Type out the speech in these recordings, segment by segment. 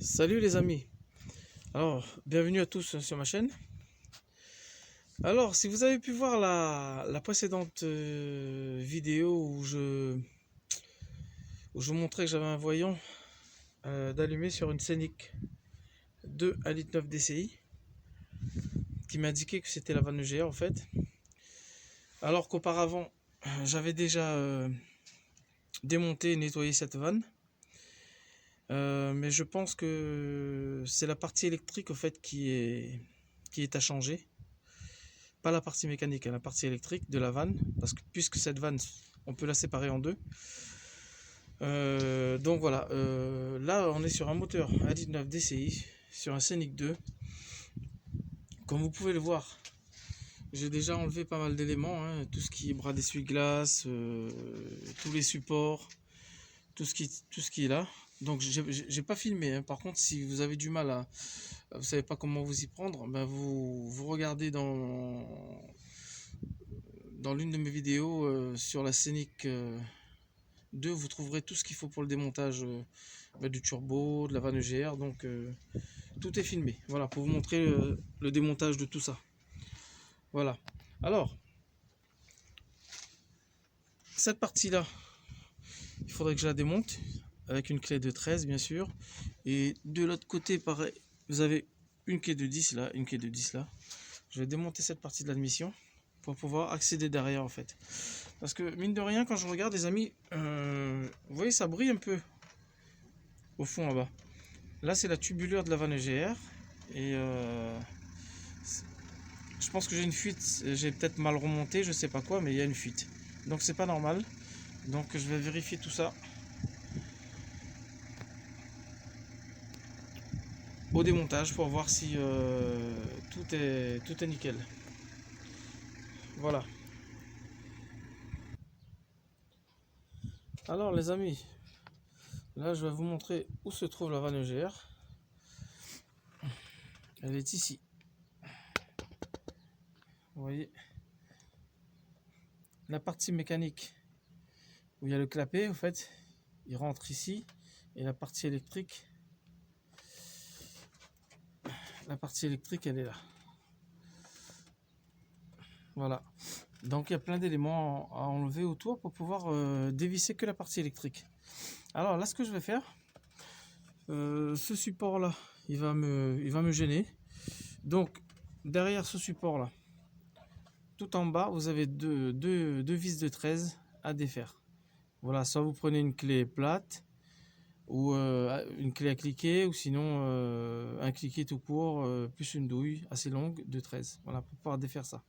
Salut les amis, alors bienvenue à tous sur ma chaîne. Alors si vous avez pu voir la précédente vidéo où je montrais que j'avais un voyant d'allumer sur une Scénic 2 1,9 litre DCI qui m'indiquait que c'était la vanne EGR en fait, alors qu'auparavant j'avais déjà démonté et nettoyé cette vanne. Mais je pense que c'est la partie électrique au fait qui est à changer, pas la partie mécanique, hein, la partie électrique de la vanne, parce que puisque cette vanne on peut la séparer en deux. Donc voilà, là on est sur un moteur 1,9 litre DCI sur un Scénic 2. Comme vous pouvez le voir, j'ai déjà enlevé pas mal d'éléments, hein, tout ce qui est bras d'essuie-glace, tous les supports, tout ce qui est là. Donc j'ai pas filmé, hein. Par contre, si vous avez du mal à, vous savez pas comment vous y prendre, ben vous regardez dans l'une de mes vidéos sur la Scénic 2, vous trouverez tout ce qu'il faut pour le démontage du turbo, de la vanne EGR. Donc tout est filmé. Voilà, pour vous montrer le démontage de tout ça. Voilà. Alors, cette partie-là, il faudrait que je la démonte avec une clé de 13 bien sûr, et de l'autre côté pareil, vous avez une clé de 10 là, une clé de 10 là. Je vais démonter cette partie de l'admission pour pouvoir accéder derrière en fait, parce que mine de rien quand je regarde les amis, vous voyez ça brille un peu au fond là-bas. Là c'est la tubulure de la vanne EGR et je pense que j'ai une fuite, j'ai peut-être mal remonté, je sais pas quoi, mais il y a une fuite, donc c'est pas normal. Donc je vais vérifier tout ça au démontage pour voir si tout est nickel. Voilà. Alors les amis, là je vais vous montrer où se trouve la vanne EGR. Elle est ici. Vous voyez la partie mécanique où il y a le clapet, en fait, il rentre ici, et la partie électrique elle est là. Voilà, donc il y a plein d'éléments à enlever autour pour pouvoir dévisser que la partie électrique. Alors là ce que je vais faire, ce support là il va me gêner, donc derrière ce support là, tout en bas vous avez deux vis de 13 à défaire. Voilà, soit vous prenez une clé plate ou une clé à cliquer, ou sinon un cliquet tout court plus une douille assez longue de 13. Voilà, pour pouvoir défaire ça.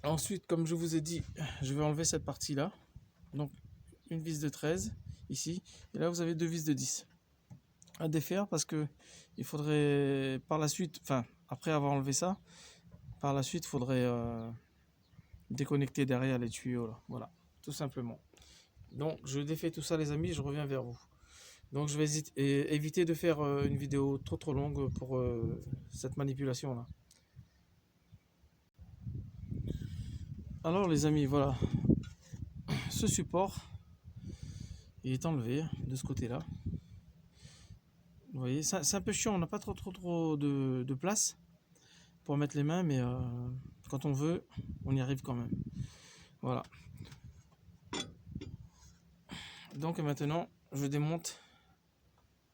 Ensuite, comme je vous ai dit, je vais enlever cette partie là, donc une vis de 13 ici, et là vous avez deux vis de 10 à défaire, parce que il faudrait par la suite, enfin après avoir enlevé ça, par la suite il faudrait déconnecter derrière les tuyaux là. Voilà, tout simplement. Donc je défais tout ça les amis, je reviens vers vous. Donc je vais éviter de faire une vidéo trop longue pour cette manipulation là. Alors les amis, voilà, ce support il est enlevé de ce côté là. Vous voyez, c'est un peu chiant, on n'a pas trop de place pour mettre les mains, mais quand on veut, on y arrive quand même. Voilà. Donc maintenant, je démonte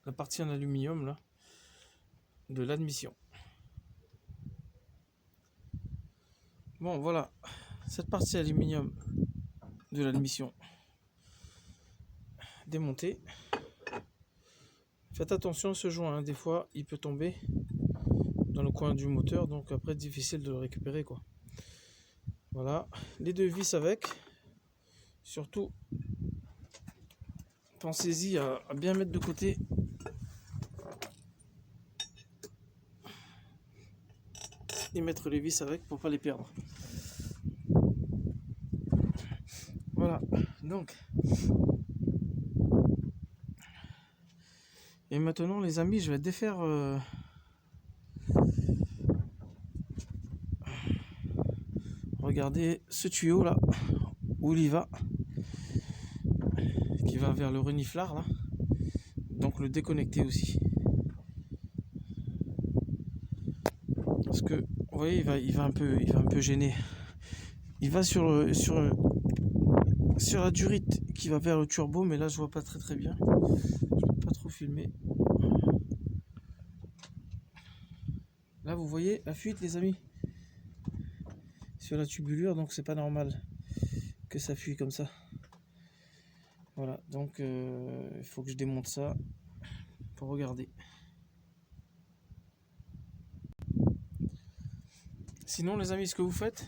la partie en aluminium là de l'admission. Bon voilà, cette partie aluminium de l'admission démontée. Faites attention à ce joint, hein. Des fois il peut tomber dans le coin du moteur, donc après difficile de le récupérer quoi. Voilà, les deux vis avec. Surtout pensez-y à bien mettre de côté et mettre les vis avec pour pas les perdre. Voilà, donc et maintenant les amis, je vais défaire regardez ce tuyau là où il y va, qui va vers le reniflard là. Donc donc le déconnecter aussi. Parce que vous voyez, il va un peu gêner. Il va sur la durite qui va vers le turbo, mais là je vois pas très bien. Je peux pas trop filmer. Là vous voyez la fuite, les amis, sur la tubulure, donc c'est pas normal que ça fuit comme ça. Voilà, donc il faut que je démonte ça pour regarder. Sinon les amis, ce que vous faites,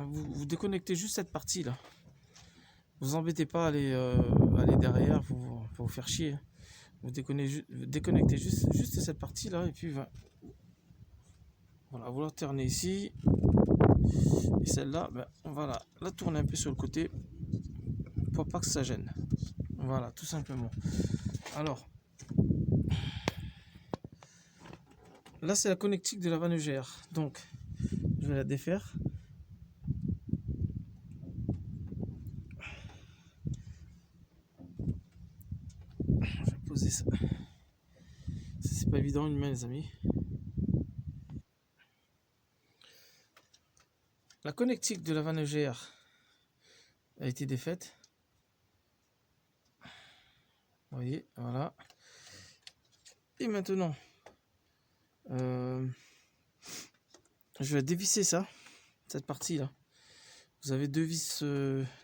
vous déconnectez juste cette partie là. Vous embêtez pas à aller derrière pour vous faire chier. Vous déconnectez juste cette partie là, et puis voilà, vous la alternez ici. Et celle-là, ben, on va la tourner un peu sur le côté pour pas que ça gêne. Voilà, tout simplement. Alors, là c'est la connectique de la vanne EGR. Donc, je vais la défaire. Je vais poser ça. C'est pas évident une main, les amis. La connectique de la vanne EGR a été défaite. Vous voyez, voilà. Et maintenant, je vais dévisser ça, cette partie là. Vous avez deux vis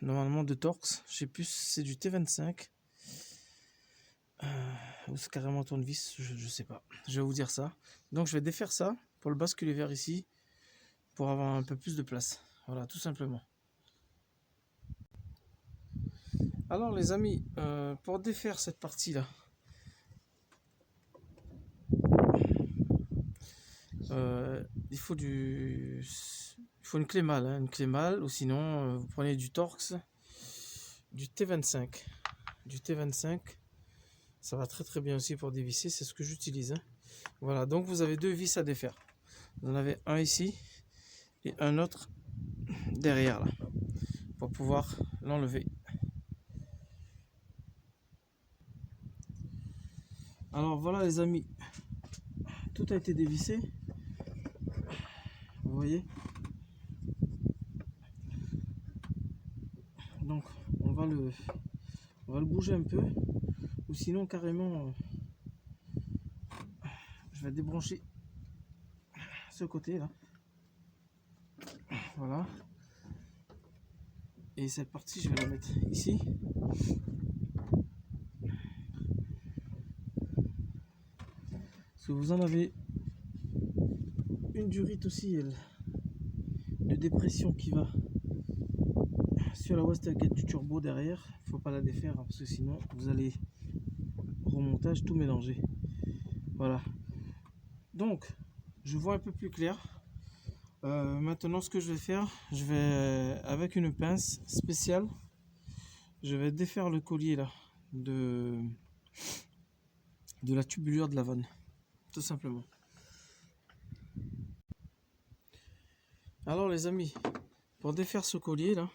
normalement de Torx. Je sais plus si c'est du T25 ou c'est carrément tournevis, je sais pas. Je vais vous dire ça. Donc je vais défaire ça pour le basculer vers ici pour avoir un peu plus de place. Voilà, tout simplement. Alors les amis, pour défaire cette partie là, il faut une clé mâle, hein, une clé mâle, ou sinon vous prenez du Torx, du T25. Du T25, ça va très bien aussi pour dévisser, c'est ce que j'utilise. Hein. Voilà, donc vous avez deux vis à défaire. Vous en avez un ici et un autre derrière là, pour pouvoir l'enlever. Alors voilà les amis, tout a été dévissé. Vous voyez, donc on va le bouger un peu, ou sinon carrément je vais débrancher ce côté là. Voilà, et cette partie je vais la mettre ici. Parce que vous en avez une durite aussi de dépression qui va sur la wastegate du turbo derrière. Il faut pas la défaire, hein, parce que sinon vous allez au remontage tout mélanger. Voilà, donc je vois un peu plus clair. Maintenant ce que je vais faire, je vais avec une pince spéciale, je vais défaire le collier là de la tubulure de la vanne, tout simplement. Alors les amis, pour défaire ce collier là,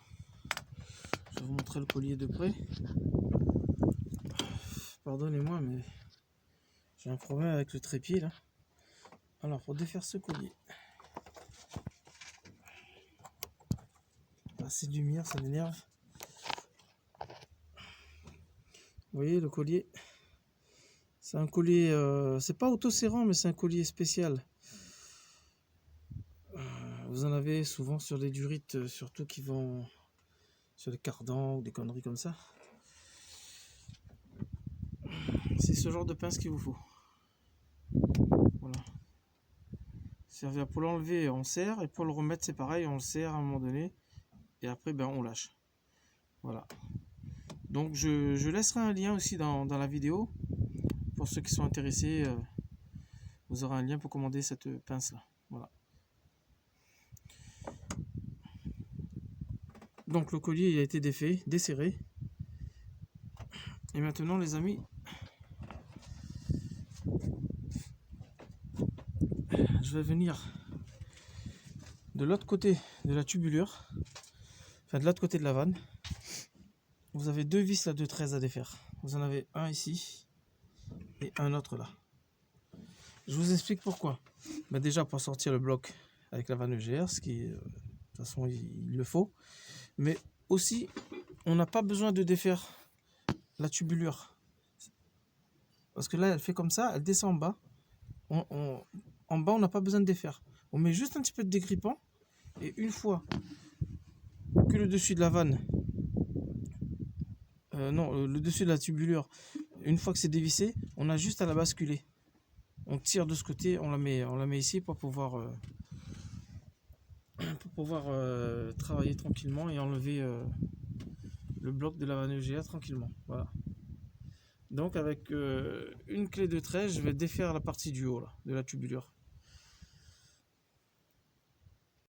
je vais vous montrer le collier de près. Pardonnez-moi, mais j'ai un problème avec le trépied là. Alors pour défaire ce collier, assez de lumière, ça m'énerve. Vous voyez le collier, c'est un collier, c'est pas auto-serrant, mais c'est un collier spécial. Vous en avez souvent sur les durites, surtout qui vont sur les cardans ou des conneries comme ça. C'est ce genre de pince qu'il vous faut. Voilà. Servir pour l'enlever, on serre, et pour le remettre, c'est pareil, on le serre à un moment donné, et après, ben, on lâche. Voilà. Donc, je laisserai un lien aussi dans la vidéo. Pour ceux qui sont intéressés, vous aurez un lien pour commander cette pince-là. Voilà. Donc, le collier il a été défait, desserré. Et maintenant, les amis, je vais venir de l'autre côté de la tubulure, enfin de l'autre côté de la vanne. Vous avez deux vis là de 13 à défaire. Vous en avez un ici et un autre là. Je vous explique pourquoi. Ben déjà pour sortir le bloc avec la vanne EGR, ce qui de toute façon il le faut. Mais aussi, on n'a pas besoin de défaire la tubulure. Parce que là, elle fait comme ça, elle descend en bas. En bas, on n'a pas besoin de défaire. On met juste un petit peu de dégrippant. Et une fois que le dessus de la vanne, le dessus de la tubulure, une fois que c'est dévissé, on a juste à la basculer. On tire de ce côté, on la met ici pour pouvoir travailler tranquillement et enlever le bloc de la vanne EGA tranquillement. Voilà. Donc avec une clé de trait, je vais défaire la partie du haut là, de la tubulure.